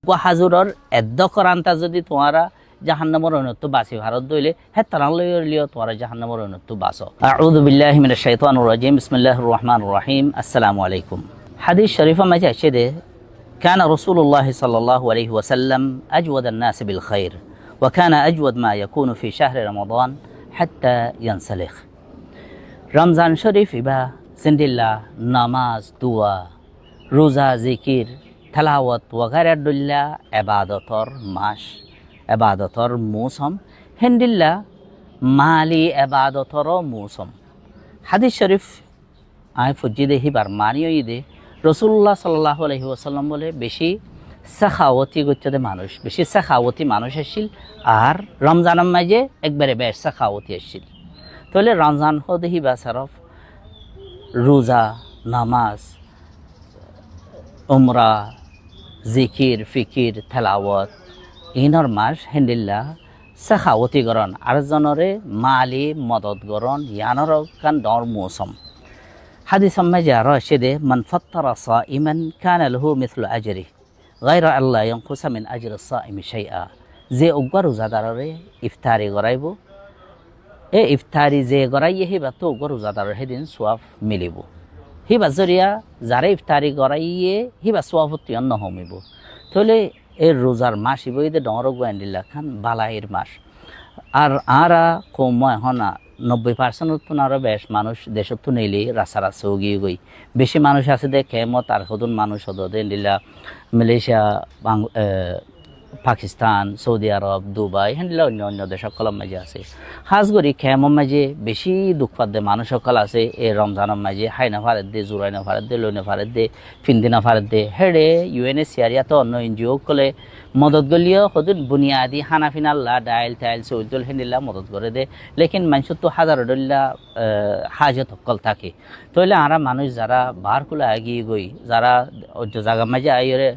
হাজুরর এদ্দ করান্তা যদি তোমারা জাহান্নামের অনত্ব বাসি ভারত দইলে হ্যাঁ তারা লইলিও তোমারা জাহান্নামের অনত্ব বাসো। আউযু বিল্লাহি মিনাশ শাইতানির রাজিম। বিসমিল্লাহির রহমানির রহিম। আসসালামু আলাইকুম। হাদিস শরীফে মাঝে আছে যে كان رسول الله صلى الله عليه وسلم أجود الناس بالخير وكان أجود ما يكون في شهر رمضان حتى ينسلخ। رمضان শরীফ ইবা জিন্দিল্লা নামাজ দুয়া রোজা জিকির তেলাওয়াত ওয়াগাইরা দুল্লা ইবাদতর মাস ইবাদতর মৌসুম হেন্দিল্লা মালি ইবাদতর মৌসুম। হাদিস শরীফ আয় ফজিদে হিবার মানিও ঈদে রসুল্লাহ সাল্লাল্লাহু আলাইহি ওয়াসাল্লাম বলে বেশি সাখাওয়াতি গচ্ছাতে মানুষ বেশি সাখাওয়াতি মানুষ আসছিল আর রমজানের মাঝে একবারে বেশ সাখাওয়াতি আসছিল। তাহলে রমজান হদে হিবা সরফ রোজা নামাজ উমরা জিকির ফিকির তেলাওয়াত ইনর মাস হেন্দিল্লা সাখাওয়াতি গরণ আরেকজনরে মালি মদত গরণ ইয়ানর কান দর মৌসুম। حديث مجا راشد من فطر صائما كان له مثل أجره غير الله ينقص من أجر الصائم شيئا। যে উগর রোজাদাররে ইফতারি গরাইব এ ইফতারি যে গরাইয়ে হিবা তো উগর রোজাদারের সেদিন সোয়াব মিলিব। হিবা জরিয়া যারে ইফতারি গরাইয়ে হিবা সোয়াবতি অন্য হমিব। তাহলে এর রোজার মাস ইব ঈদে ডর গোয়েন্দিল্লা খান বালাইয়ের মাস। আর আরা কময় হনা 90% আরও বেশ মানুষ দেশত নেইলে রাস্তা উগিয়ে গই বেশি মানুষ আছে দে কেমত আর সদন মানুষ হদে দিল্লা মালয়েশিয়া পাকিস্তান সৌদি আরব দুবাই হেন্দিলা অন্য অন্য দেশ সকলের মাঝে আছে। খাস করি খেমর মাঝে বেশি দুঃখ পাদ্দে মানুষ সকল আছে এই রমজানের মাঝে হাইনা ফারেদ দে জুরাইনা ফারেদ দে লইনা ফারেদ দে ফিন্দিনা ফারেদ দে হেডে UNHCR তো অন্য NGO কলে মদত গলিও সদন বুনিয়াদি খানা ফিনাল্লা ডাইল টাইল চৌল চল হেন্দিলা মদত করে দে। লেকিন মানুষের তো হাজার ডল্লা হাজত সকল থাকে। তাহলে আরা মানুষ যারা বারকুলা আগিয়ে গই যারা জায়গা মাঝে আইরে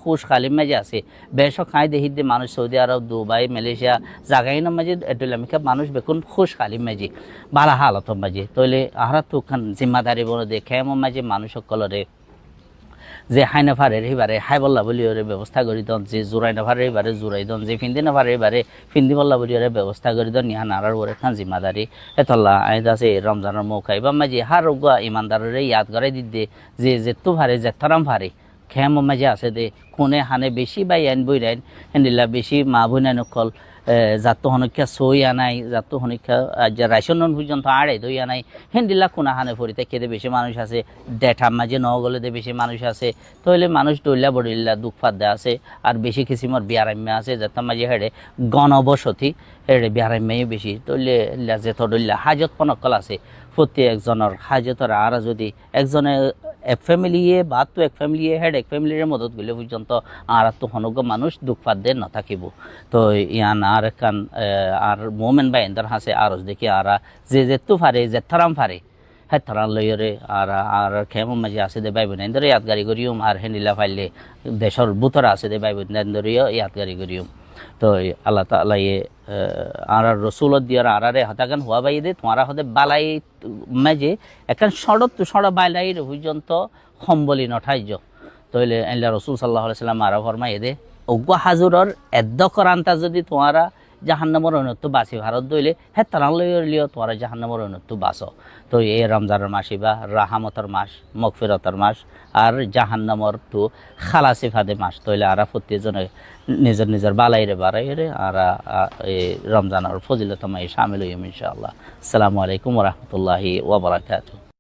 খুশ খালির মাঝে আছে বেশ খাই দেখি দে মানুষ সৌদি আরব দুবাই মালয়েশিয়া জাগাইনের মাঝে এটুলামিকা মানুষ বেকুন খুশ খালির মাঝে বালা হালতর মাঝে। তাহলে আহারা তো খান জিম্মাদারি বনে দে খেমর মাঝে মানুষ সকলরে যে হাইনা ফারের এবারে হাই বল্লা বলিওরে ব্যবস্থা করি দন যে জোরাই না ফারে এবারে জোরাই দন যে ফিন্দি না ফারে এবারে ফিন্দি বল্লা বলিওরে ব্যবস্থা করি দন ইহা নারার ওরে খান জিম্মাদারি এতল্লা আইদ আছে রমজানের মৌকাই বা মাঝে হার রোগা ইমানদারের ইয়াদ করাই দিতে যে যেতু ফারে যেতরাম ফারে খেমর মাঝে আছে দে কোনে হানে বেশি বাই আইন বই রাইন হেন্দিল্লা বেশি মা বইনা নকল যাত হনক্ষা সই আনাই যাত হনক্ষা রাইশন পর্যন্ত আড়াই দই আনাই হেন্দিল্লা কোনা হানে ফরিতে খেতে বেশি মানুষ আছে ডেঠার মাঝে নগলে দে বেশি মানুষ আছে। তাহলে মানুষ ডইল্লা বড়িল্লা দুঃখ ফাদ্দে আছে আর বেশি কিসিমর বিয়ারাম্যা আছে যাতার মাঝে হেডে গণবসতি হেডে বিয়ারাম্যাই বেশি। তাহলে যেত ডইল্লা হাজত পনকল আছে প্রতি একজনের হাজতর আর যদি একজনে এক ফ্যামিলিয়ে বা তো এক ফ্যামিলিয়ে হেড এক ফ্যামিলির মদত গেলে পর্যন্ত আর তো হনজ্ঞ মানুষ দুঃখ পাদ্দে না থাকিব। তো ইয়ান আর কান আর মোমেন বা এন্দার হাসে আরজ দেখি আর যে যেতু ফারে যে থারাম ফারে হ্যাঁ থারান লইরে আর আর খেমর মাঝে আছে দে বাইব এন্দরে ইয়াদগারি করিম আর হেন্দিলা ফাইলে দেশের বুতরা আছে দে বাইব এন্দরিও ইয়াদগারি করিম। তো আল্লাহ তাআলা আর রসুলত দিয়ার আরারে হতাকান হওয়া বাই দে তোমারা হতে বালাই মাঝে এখন সড়ক সড়ক বাইলাইর পর্যন্ত সম্বলি নঠাইজ। তইলে আল্লাহ রসুল সাল্লাল্লাহু আলাইহি সাল্লাম আরা ফরমাই দে অজ্ঞ হাজুরর এদ্দ করান্তা যদি তোমারা জাহান্নামের অনত্ব বাসি ভারত দইলে হ্যাঁ তারা লইলিও তোমারা জাহান্নামের অনত্ব বাস। তো এই রমজানের মাস বা রাহামতর মাস মগফিরতর মাস আর জাহান্নামর তো খালাসি ফাদে মাস। তইলে আরা প্রত্যেকজনে নিজের নিজের বালাইরে বাড়াইরে আর এই রমজানের ফজিলতমাই শামিল হইম ইনশাআল্লাহ। আসসালামু আলাইকুম ওয়া রাহমাতুল্লাহি ওয়া বারাকাতুহু।